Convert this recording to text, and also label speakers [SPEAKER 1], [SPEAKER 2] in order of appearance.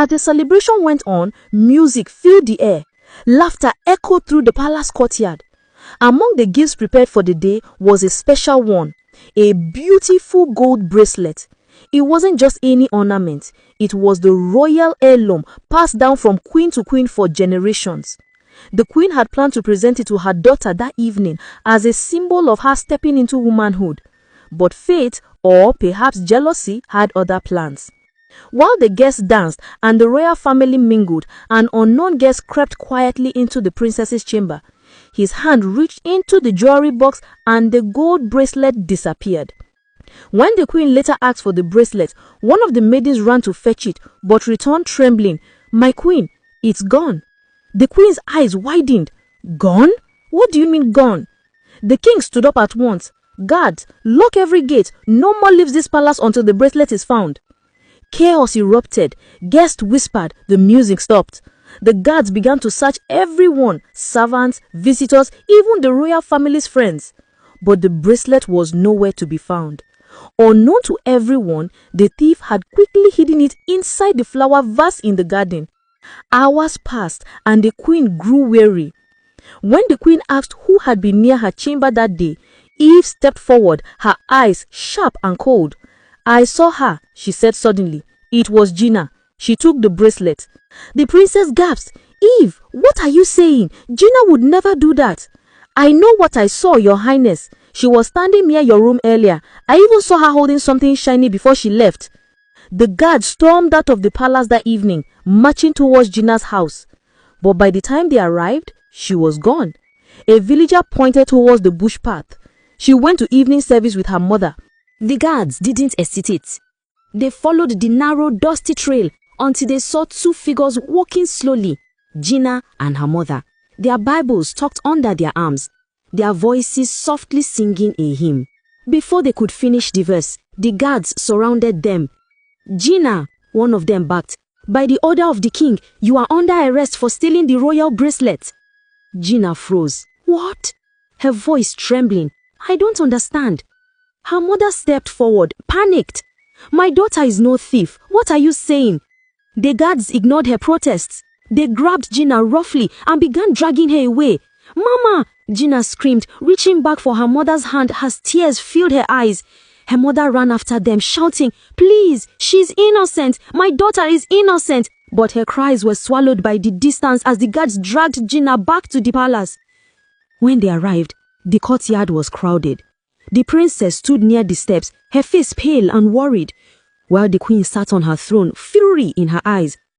[SPEAKER 1] As the celebration went on, music filled the air. Laughter echoed through the palace courtyard. Among the gifts prepared for the day was a special one, a beautiful gold bracelet. It wasn't just any ornament, it was the royal heirloom passed down from queen to queen for generations. The queen had planned to present it to her daughter that evening as a symbol of her stepping into womanhood. But fate, or perhaps jealousy, had other plans. While the guests danced and the royal family mingled, an unknown guest crept quietly into the princess's chamber. His hand reached into the jewelry box and the gold bracelet disappeared. When the queen later asked for the bracelet, one of the maidens ran to fetch it but returned trembling. "My queen, it's gone." The queen's eyes widened. "Gone? What do you mean gone?" The king stood up at once. "Guards, lock every gate. No more leaves this palace until the bracelet is found." Chaos erupted. Guests whispered. The music stopped. The guards began to search everyone, servants, visitors, even the royal family's friends. But the bracelet was nowhere to be found. Unknown to everyone, the thief had quickly hidden it inside the flower vase in the garden. Hours passed and the queen grew weary. When the queen asked who had been near her chamber that day, Eve stepped forward, her eyes sharp and cold. "I saw her," she said suddenly. "It was Gina. She took the bracelet." The princess gasped. "Eve, what are you saying? Gina would never do that." "I know what I saw, Your Highness. She was standing near your room earlier. I even saw her holding something shiny before she left." The guards stormed out of the palace that evening, marching towards Gina's house. But by the time they arrived, she was gone. A villager pointed towards the bush path. She went to evening service with her mother. The guards didn't hesitate. They followed the narrow, dusty trail until they saw two figures walking slowly, Gina and her mother, their Bibles tucked under their arms, their voices softly singing a hymn. Before they could finish the verse, the guards surrounded them. "Gina," one of them barked, "by the order of the king, you are under arrest for stealing the royal bracelet." Gina froze. "What?" Her voice trembling. "I don't understand." Her mother stepped forward, panicked. "My daughter is no thief. What are you saying?" The guards ignored her protests. They grabbed Gina roughly and began dragging her away. "Mama!" Gina screamed, reaching back for her mother's hand as tears filled her eyes. Her mother ran after them, shouting, "Please, she's innocent. My daughter is innocent." But her cries were swallowed by the distance as the guards dragged Gina back to the palace. When they arrived, the courtyard was crowded. The princess stood near the steps, her face pale and worried, while the queen sat on her throne, fury in her eyes.